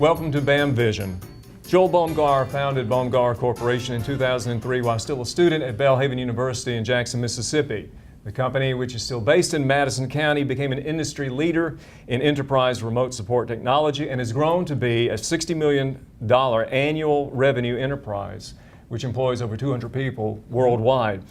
Welcome to BAM Vision. Joel Baumgar founded Baumgar Corporation in 2003 while still a student at Belhaven University in Jackson, Mississippi. The company, which is still based in Madison County, became an industry leader in enterprise remote support technology and has grown to be a $60 million annual revenue enterprise, which employs over 200 people worldwide.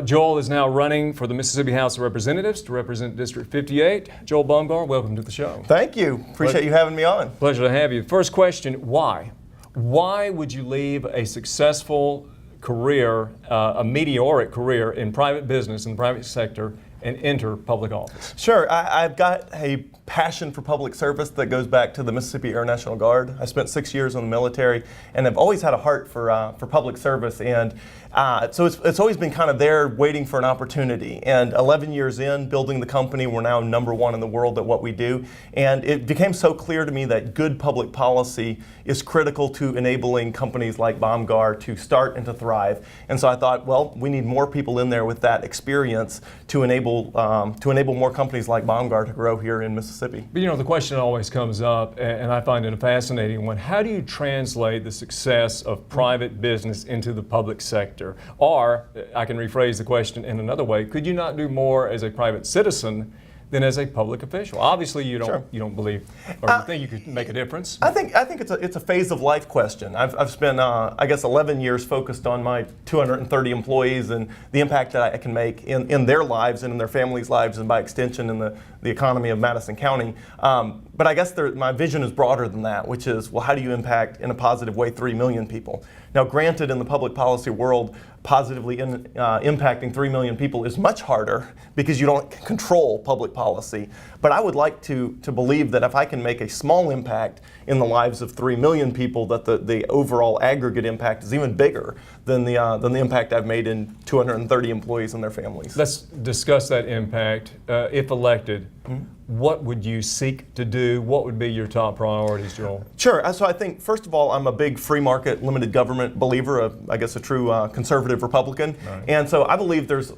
Joel is now running for the Mississippi House of Representatives to represent District 58. Joel Baumgar, welcome to the show. Thank you. Appreciate you having me on. Pleasure to have you. First question, why? Why would you leave a successful career, a meteoric career in private business, in the private sector, and enter public office? Sure. I've got a passion for public service that goes back to the Mississippi Air National Guard. I spent 6 years in the military, and I've always had a heart for public service. And so it's always been kind of there waiting for an opportunity. And 11 years in, building the company, we're now #1 in the world at what we do. And it became so clear to me that good public policy is critical to enabling companies like Baumgar to start and to thrive. And so I thought, well, we need more people in there with that experience to enable more companies like Baumgar to grow here in Mississippi. But you know, the question always comes up, and I find it a fascinating one. How do you translate the success of private business into the public sector? Or, I can rephrase the question in another way, could you not do more as a private citizen than as a public official? Obviously, you don't believe, or you think you could make a difference. I think it's a phase of life question. I've spent I guess 11 years focused on my 230 employees and the impact that I can make in their lives and in their families' lives, and by extension in the economy of Madison County. But I guess my vision is broader than that, which is, well, how do you impact in a positive way 3 million people? Now, granted, in the public policy world, positively impacting 3 million people is much harder because you don't control public policy. But I would like to believe that if I can make a small impact in the lives of 3 million people, that the overall aggregate impact is even bigger than the impact I've made in 230 employees and their families. Let's discuss that impact. If elected, what would you seek to do? What would be your top priorities, Joel? Sure. So I think, first of all, I'm a big free market, limited government believer, I guess a true conservative Republican. Right. And so I believe there's,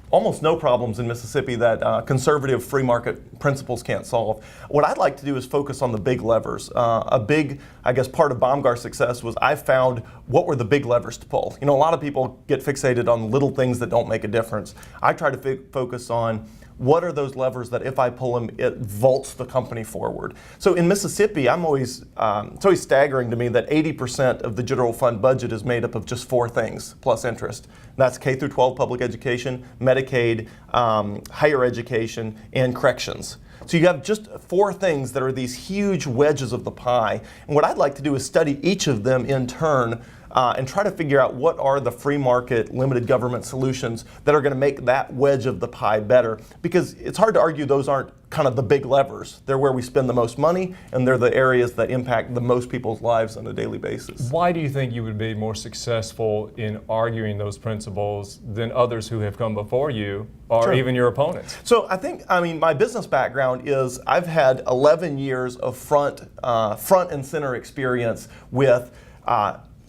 almost no problems in Mississippi that conservative free market principles can't solve. What I'd like to do is focus on the big levers. A big, I guess, part of Baumgar's success was I found what were the big levers to pull. A lot of people get fixated on little things that don't make a difference. I try to focus on what are those levers that if I pull them, it vaults the company forward. So in Mississippi, it's always staggering to me that 80% of the general fund budget is made up of just 4 things plus interest. And that's K through 12 public education, Medicaid, higher education, and corrections. So you have just 4 things that are these huge wedges of the pie. And what I'd like to do is study each of them in turn and try to figure out what are the free market, limited government solutions that are going to make that wedge of the pie better. Because it's hard to argue those aren't kind of the big levers. They're where we spend the most money, and they're the areas that impact the most people's lives on a daily basis. Why do you think you would be more successful in arguing those principles than others who have come before you, or Sure. even your opponents? So my business background is I've had 11 years of front and center experience with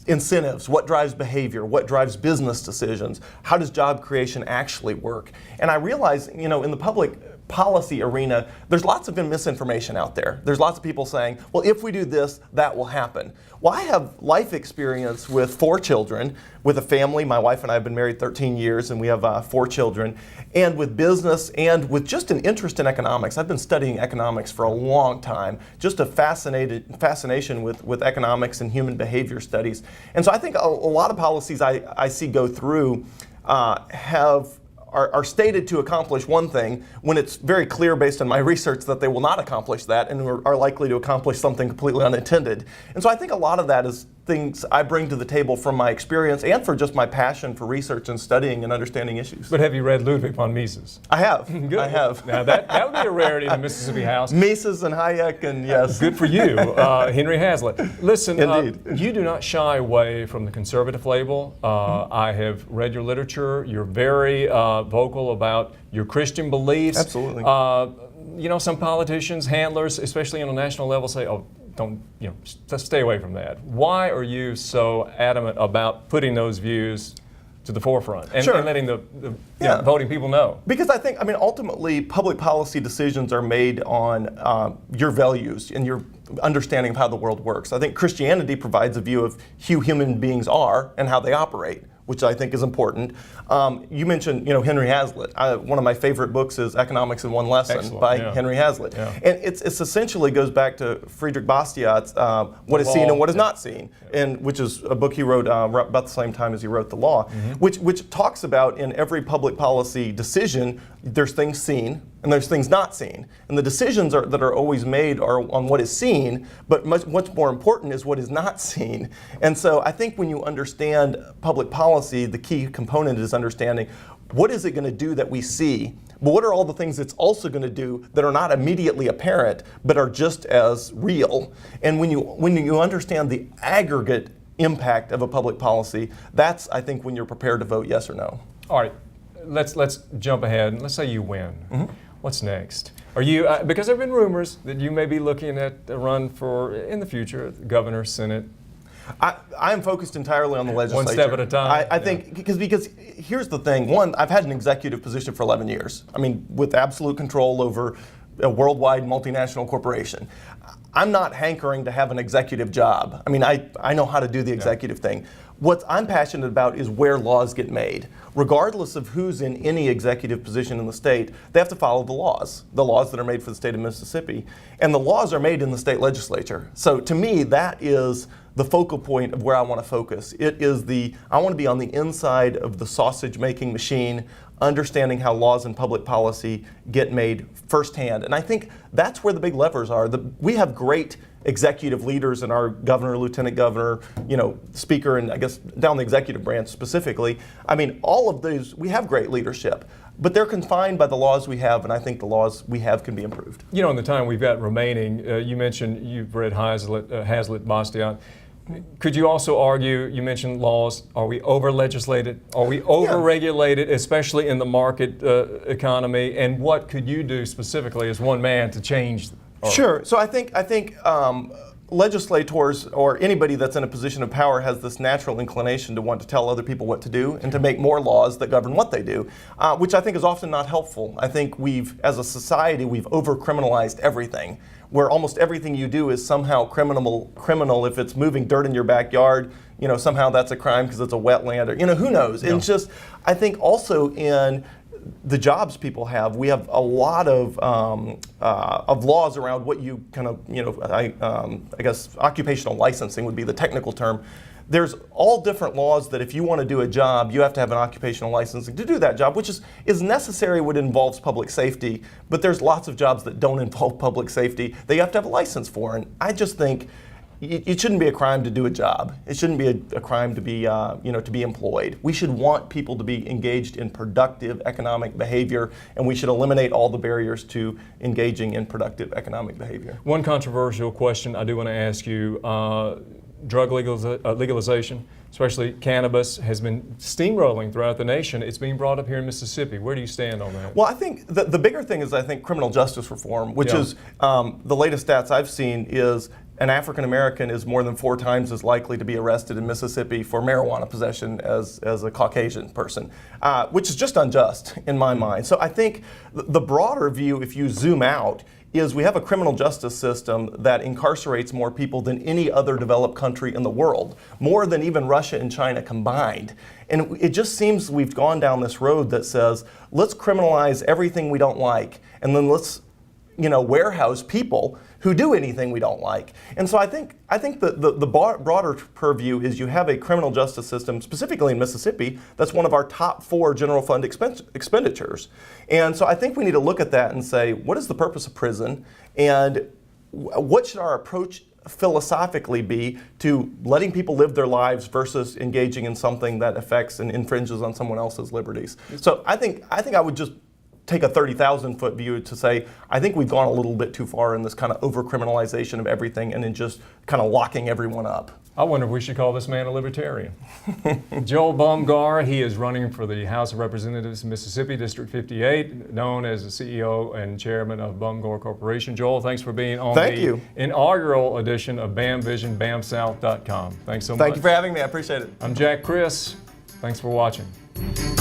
incentives, what drives behavior, what drives business decisions, how does job creation actually work? And I realize, in the public policy arena, there's lots of misinformation out there. There's lots of people saying, well, if we do this, that will happen. Well, I have life experience with 4 children, with a family. My wife and I have been married 13 years, and we have 4 children. And with business and with just an interest in economics. I've been studying economics for a long time, just a fascination with economics and human behavior studies. And so I think a lot of policies I see go through are stated to accomplish one thing when it's very clear based on my research that they will not accomplish that and are likely to accomplish something completely unintended. And so I think a lot of that is things I bring to the table from my experience and for just my passion for research and studying and understanding issues. But have you read Ludwig von Mises? I have. Good. I have. Now that would be a rarity in the Mississippi House. Mises and Hayek, and yes. Good for you, Henry Hazlitt. Listen, Indeed. You do not shy away from the conservative label. I have read your literature. You're very vocal about your Christian beliefs. Absolutely. Some politicians, handlers, especially on a national level, say, "Oh, don't, stay away from that." Why are you so adamant about putting those views to the forefront and, Sure. and letting the Yeah. voting people know. Because I think, ultimately, public policy decisions are made on your values and your understanding of how the world works. I think Christianity provides a view of who human beings are and how they operate, which I think is important. You mentioned, Henry Hazlitt. One of my favorite books is Economics in One Lesson Excellent, by yeah. Henry Hazlitt. Yeah. And it's essentially goes back to Friedrich Bastiat's What is Seen Law. and What is Yeah. Not Seen, and which is a book he wrote about the same time as he wrote The Law, Mm-hmm. which talks about in every public policy decision, there's things seen and there's things not seen. And the decisions that are always made are on what is seen, but much more important is what is not seen. And so I think when you understand public policy, the key component is understanding what is it going to do that we see, but what are all the things it's also going to do that are not immediately apparent, but are just as real. And when you understand the aggregate impact of a public policy, that's, I think, when you're prepared to vote yes or no. All right, let's jump ahead and let's say you win. Mm-hmm. What's next? Are you because there have been rumors that you may be looking at a run for in the future, governor, senate. I am focused entirely on the legislature. step at a time. I think because here's the thing. One, I've had an executive position for 11 years. With absolute control over a worldwide multinational corporation. I'm not hankering to have an executive job. I know how to do the executive thing. What I'm passionate about is where laws get made. Regardless of who's in any executive position in the state, they have to follow the laws that are made for the state of Mississippi. And the laws are made in the state legislature. So to me, that is the focal point of where I want to focus. I want to be on the inside of the sausage making machine, understanding how laws and public policy get made firsthand. And I think that's where the big levers are. We have great executive leaders in our governor, lieutenant governor, speaker, and I guess down the executive branch specifically. All of these, we have great leadership, but they're confined by the laws we have, and I think the laws we have can be improved. In the time we've got remaining, you mentioned you've read Hazlitt, Bastiat. Could you also argue, you mentioned laws, are we over-legislated? Are we over-regulated, especially in the market economy? And what could you do specifically as one man to change? Sure. So I think legislators or anybody that's in a position of power has this natural inclination to want to tell other people what to do and to make more laws that govern what they do, which I think is often not helpful. I think as a society, we've over-criminalized everything, where almost everything you do is somehow criminal. If it's moving dirt in your backyard, somehow that's a crime because it's a wetland, or who knows. Yeah. And I think also in the jobs people have, we have a lot of laws around what you I guess occupational licensing would be the technical term. There's all different laws that if you want to do a job, you have to have an occupational licensing to do that job, which is necessary when it involves public safety, but there's lots of jobs that don't involve public safety that you have to have a license for. And I just think it shouldn't be a crime to do a job. It shouldn't be a crime to be, to be employed. We should want people to be engaged in productive economic behavior, and we should eliminate all the barriers to engaging in productive economic behavior. One controversial question I do want to ask you, drug legalization, especially cannabis, has been steamrolling throughout the nation. It's being brought up here in Mississippi. Where do you stand on that? Well, I think the bigger thing is criminal justice reform, which is the latest stats I've seen is an African American is more than 4 times as likely to be arrested in Mississippi for marijuana possession as a Caucasian person, which is just unjust in my mind. So I think the broader view, if you zoom out, is we have a criminal justice system that incarcerates more people than any other developed country in the world, more than even Russia and China combined. And it just seems we've gone down this road that says, let's criminalize everything we don't like, and then let's warehouse people who do anything we don't like. And so I think the broader purview is you have a criminal justice system, specifically in Mississippi, that's one of our top 4 general fund expenditures. And so I think we need to look at that and say, what is the purpose of prison? And what should our approach philosophically be to letting people live their lives versus engaging in something that affects and infringes on someone else's liberties? So I think I would just take a 30,000-foot view to say, I think we've gone a little bit too far in this kind of over-criminalization of everything and in just kind of locking everyone up. I wonder if we should call this man a libertarian. Joel Baumgar, he is running for the House of Representatives, Mississippi, District 58, known as the CEO and chairman of Baumgar Corporation. Joel, thanks for being on the inaugural edition of BAM Vision, BAMSouth.com. Thanks so much. Thank you for having me. I appreciate it. I'm Jack Criss. Thanks for watching.